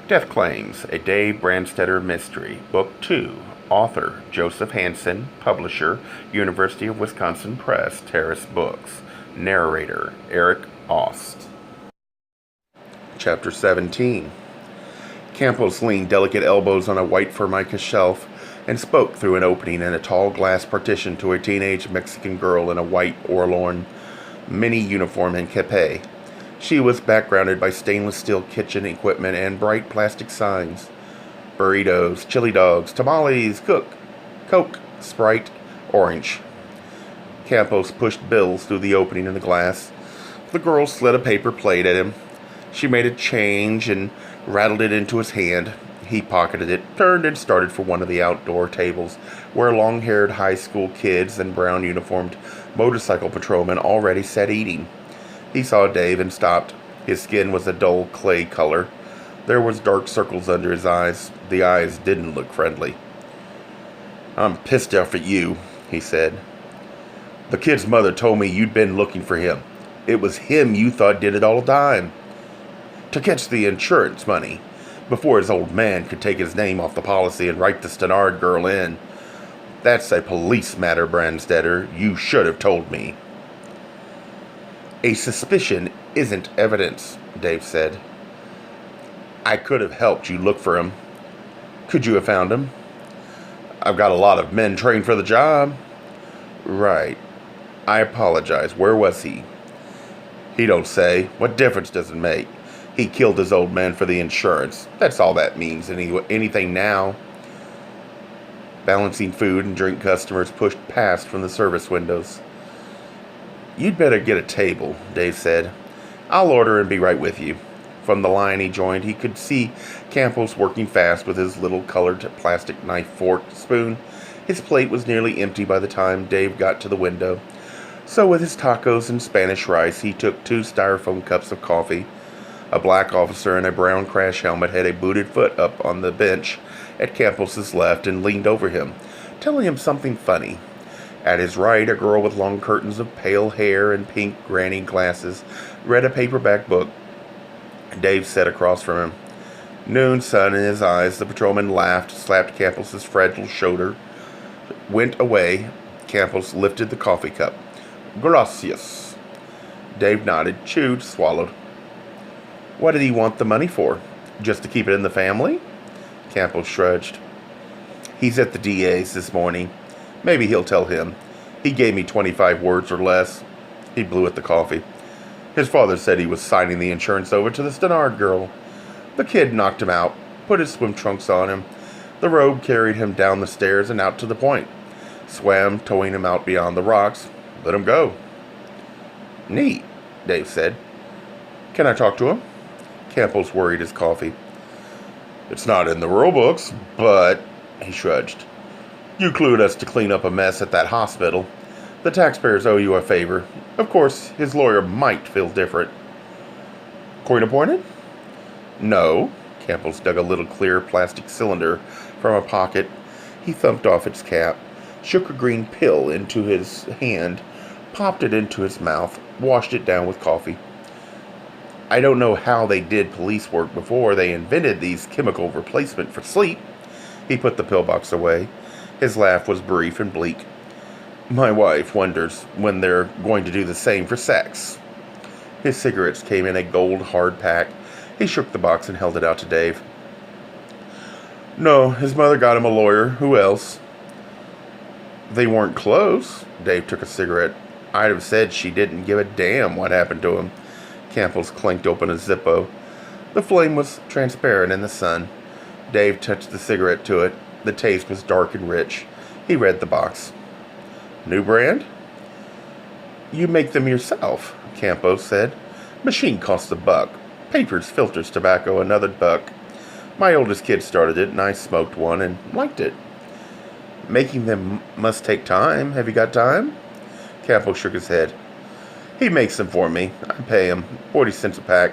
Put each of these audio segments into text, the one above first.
Death Claims, a Dave Brandstetter mystery. Book 2. Author, Joseph Hansen. Publisher, University of Wisconsin Press, Terrace Books. Narrator, Eric Aust. Chapter 17. Campos leaned delicate elbows on a white formica shelf and spoke through an opening in a tall glass partition to a teenage Mexican girl in a white Orlon mini uniform and kepi. She was backgrounded by stainless steel kitchen equipment and bright plastic signs. Burritos, chili dogs, tamales, Coke, Sprite, Orange. Campos pushed bills through the opening in the glass. The girl slid a paper plate at him. She made a change and rattled it into his hand. He pocketed it, turned, and started for one of the outdoor tables, where long-haired high school kids and brown-uniformed motorcycle patrolmen already sat eating. He saw Dave and stopped. His skin was a dull clay color. There was dark circles under his eyes. The eyes didn't look friendly. "I'm pissed off at you," he said. "The kid's mother told me you'd been looking for him. It was him you thought did it all the time. To catch the insurance money, before his old man could take his name off the policy and write the Stannard girl in. That's a police matter, Brandstetter. You should have told me." "A suspicion isn't evidence," Dave said. "I could have helped you look for him." "Could you have found him?" "I've got a lot of men trained for the job." "Right. I apologize. Where was he?" "He don't say. What difference does it make? He killed his old man for the insurance. That's all that means. Anything now." Balancing food and drink customers pushed past from the service windows. "You'd better get a table," Dave said. "I'll order and be right with you." From the line he joined, he could see Campos working fast with his little colored plastic knife, fork, spoon. His plate was nearly empty by the time Dave got to the window. So with his tacos and Spanish rice, he took 2 styrofoam cups of coffee. A black officer in a brown crash helmet had a booted foot up on the bench at Campos's left and leaned over him, telling him something funny. At his right, a girl with long curtains of pale hair and pink granny glasses read a paperback book. Dave sat across from him. Noon sun in his eyes, the patrolman laughed, slapped Campos's fragile shoulder, went away. Campos lifted the coffee cup. "Gracias." Dave nodded, chewed, swallowed. "What did he want the money for? Just to keep it in the family?" Campos shrugged. "He's at the DA's this morning. Maybe he'll tell him. He gave me 25 words or less." He blew at the coffee. "His father said he was signing the insurance over to the Stannard girl. The kid knocked him out, put his swim trunks on him. The robe carried him down the stairs and out to the point. Swam, towing him out beyond the rocks. Let him go." "Neat," Dave said. "Can I talk to him?" Campos worried his coffee. "It's not in the rule books, but..." He shrugged. "You clued us to clean up a mess at that hospital. The taxpayers owe you a favor. Of course, his lawyer might feel different." "Coin appointed?" "No." Campos dug a little clear plastic cylinder from a pocket. He thumped off its cap, shook a green pill into his hand, popped it into his mouth, washed it down with coffee. "I don't know how they did police work before they invented these chemical replacement for sleep." He put the pillbox away. His laugh was brief and bleak. "My wife wonders when they're going to do the same for sex." His cigarettes came in a gold hard pack. He shook the box and held it out to Dave. "No, his mother got him a lawyer. Who else?" "They weren't close." Dave took a cigarette. "I'd have said she didn't give a damn what happened to him." Campos clanked open a Zippo. The flame was transparent in the sun. Dave touched the cigarette to it. The taste was dark and rich. He read the box. "New brand?" "You make them yourself," Campos said. "Machine costs $1. Papers, filters, tobacco, another $1. My oldest kid started it, and I smoked one and liked it." "Making them must take time. Have you got time?" Campos shook his head. "He makes them for me. I pay him 40 cents a pack.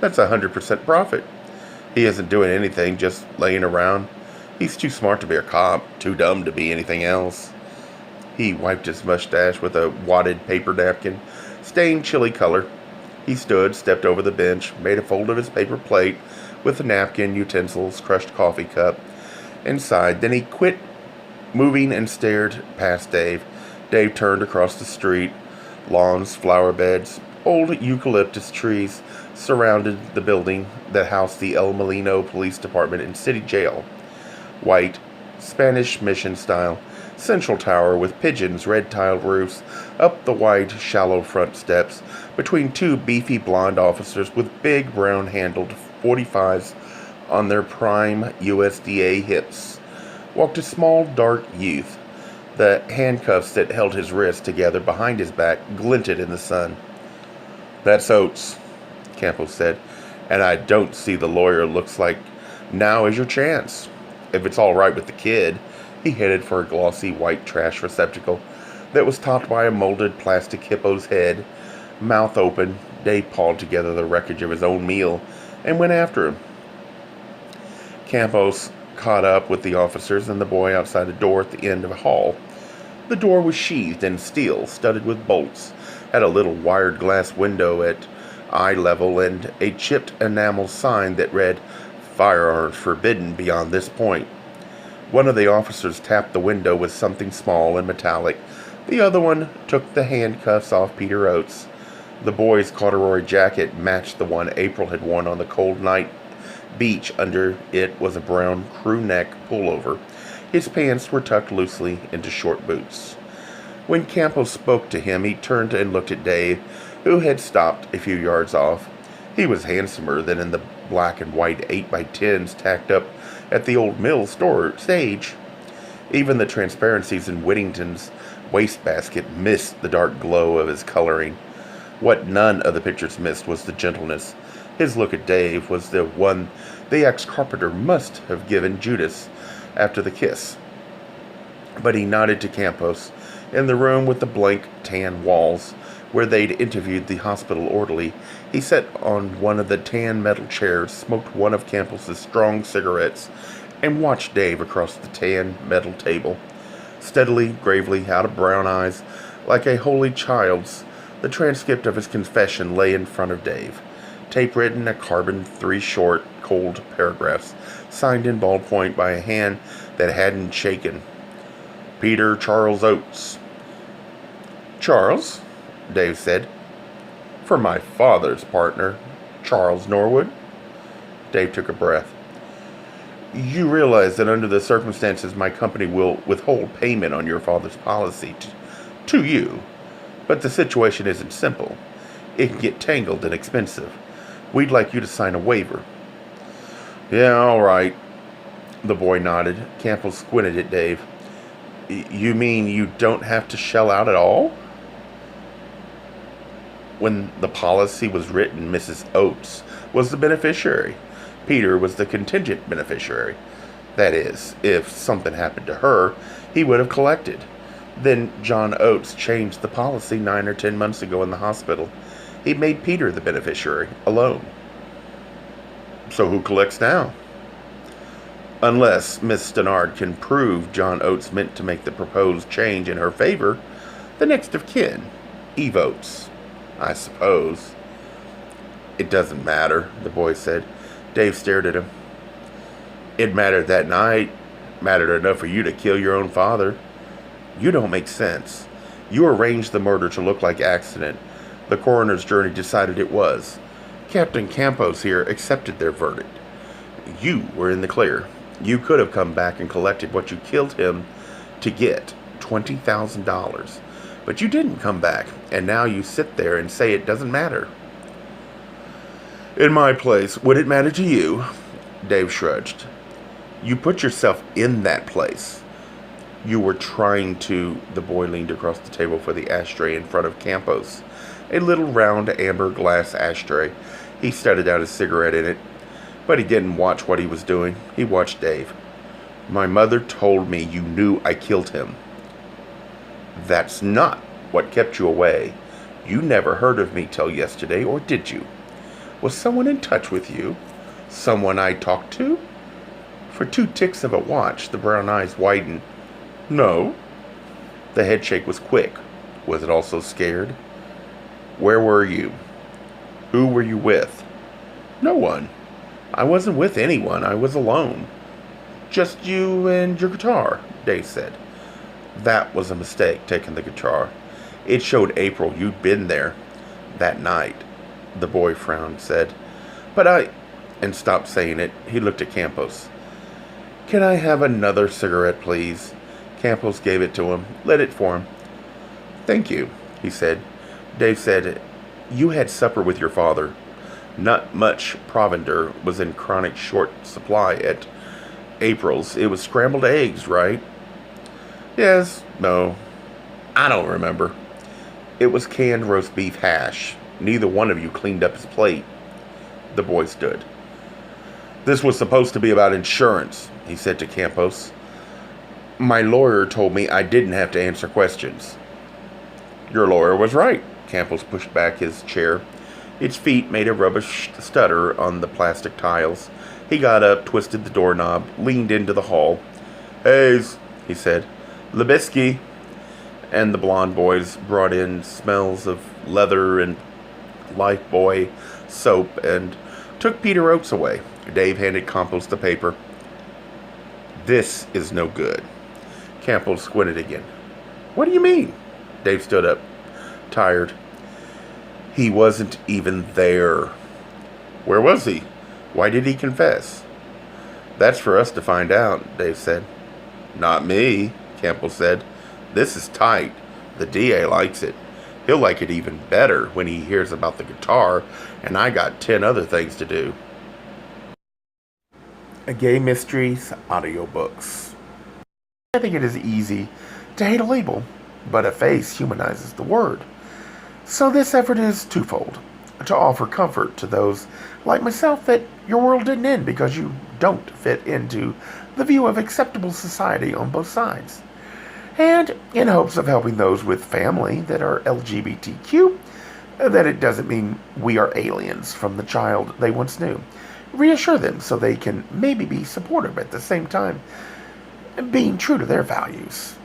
That's 100% profit. He isn't doing anything, just laying around. He's too smart to be a cop, too dumb to be anything else." He wiped his mustache with a wadded paper napkin, stained chili color. He stood, stepped over the bench, made a fold of his paper plate, with a napkin, utensils, crushed coffee cup, inside. Then he quit moving and stared past Dave. Dave turned across the street. Lawns, flower beds, old eucalyptus trees surrounded the building that housed the El Molino Police Department and City Jail. White, Spanish mission style, central tower with pigeons, red tiled roofs, up the wide, shallow front steps, between two beefy blonde officers with big brown handled 45s on their prime USDA hips, walked a small, dark youth. The handcuffs that held his wrists together behind his back glinted in the sun. "That's Oates," Campos said, "and I don't see the lawyer. Looks like now is your chance. If it's all right with the kid." He headed for a glossy white trash receptacle that was topped by a molded plastic hippo's head. Mouth open, Dave pawed together the wreckage of his own meal and went after him. Campos caught up with the officers and the boy outside a door at the end of a hall. The door was sheathed in steel, studded with bolts, had a little wired glass window at eye level and a chipped enamel sign that read, "Firearms forbidden beyond this point." One of the officers tapped the window with something small and metallic. The other one took the handcuffs off Peter Oates. The boy's corduroy jacket matched the one April had worn on the cold night beach. Under it was a brown crew neck pullover. His pants were tucked loosely into short boots. When Campos spoke to him, he turned and looked at Dave, who had stopped a few yards off. He was handsomer than in the black and white 8x10s tacked up at the old mill store stage. Even the transparencies in Whittington's wastebasket missed the dark glow of his coloring. What none of the pictures missed was the gentleness. His look at Dave was the one the ex-carpenter must have given Judas after the kiss. But he nodded to Campos. In the room with the blank tan walls, where they'd interviewed the hospital orderly, he sat on one of the tan metal chairs, smoked one of Campos's strong cigarettes, and watched Dave across the tan metal table. Steadily, gravely, out of brown eyes, like a holy child's, the transcript of his confession lay in front of Dave. Tape-written, a carbon, 3 short, cold paragraphs, signed in ballpoint by a hand that hadn't shaken. Peter Charles Oates. "Charles," Dave said. "For my father's partner, Charles Norwood." Dave took a breath. "You realize that under the circumstances my company will withhold payment on your father's policy to you. But the situation isn't simple. It can get tangled and expensive. We'd like you to sign a waiver." "Yeah, all right." The boy nodded. Campbell squinted at Dave. "You mean you don't have to shell out at all?" When the policy was written, Mrs. Oates was the beneficiary. Peter was the contingent beneficiary. That is, if something happened to her, he would have collected. Then John Oates changed the policy 9 or 10 months ago in the hospital. He made Peter the beneficiary, alone. "So who collects now?" "Unless Miss Stannard can prove John Oates meant to make the proposed change in her favor, the next of kin, Eve Oates, I suppose." "It doesn't matter," the boy said. Dave stared at him. "It mattered that night. Mattered enough for you to kill your own father. You don't make sense. You arranged the murder to look like accident. The coroner's jury decided it was. Captain Campos here accepted their verdict. You were in the clear. You could have come back and collected what you killed him to get, $20,000. But you didn't come back, and now you sit there and say it doesn't matter." "In my place, would it matter to you?" Dave shrugged. "You put yourself in that place. You were trying to..." The boy leaned across the table for the ashtray in front of Campos. A little round amber glass ashtray. He studied out his cigarette in it. But he didn't watch what he was doing. He watched Dave. "My mother told me you knew I killed him." "That's not what kept you away. You never heard of me till yesterday, or did you? Was someone in touch with you? Someone I talked to?" For 2 ticks of a watch, the brown eyes widened. "No." The headshake was quick. Was it also scared? "Where were you? Who were you with?" "No one. I wasn't with anyone. I was alone. Just you and your guitar, Dave said. That was a mistake, taking the guitar. It showed April you'd been there that night. The boy frowned, said, But I... and stopped saying it. He looked at Campos. Can I have another cigarette, please? Campos gave it to him, lit it for him. Thank you, he said. Dave said, You had supper with your father. Not much provender was in chronic short supply at April's. It was scrambled eggs, right? Yes, no. I don't remember. It was canned roast beef hash. Neither one of you cleaned up his plate. The boy stood. This was supposed to be about insurance, he said to Campos. My lawyer told me I didn't have to answer questions. Your lawyer was right. Campos pushed back his chair. Its feet made a rubbish stutter on the plastic tiles. He got up, twisted the doorknob, leaned into the hall. Hayes, he said. Libisky. And the blond boys brought in smells of leather and Lifebuoy soap and took Peter Oates away. Dave handed Campos the paper. This is no good. Campos squinted again. What do you mean? Dave stood up, tired. He wasn't even there. Where was he? Why did he confess? That's for us to find out, Dave said. Not me, Campbell said. This is tight. The DA likes it. He'll like it even better when he hears about the guitar, and I got 10 other things to do. A Gay Mysteries Audiobooks. I think it is easy to hate a label, but a face humanizes the word. So this effort is twofold. To offer comfort to those like myself that your world didn't end because you don't fit into the view of acceptable society on both sides. And in hopes of helping those with family that are LGBTQ, that it doesn't mean we are aliens from the child they once knew. Reassure them so they can maybe be supportive at the same time, being true to their values.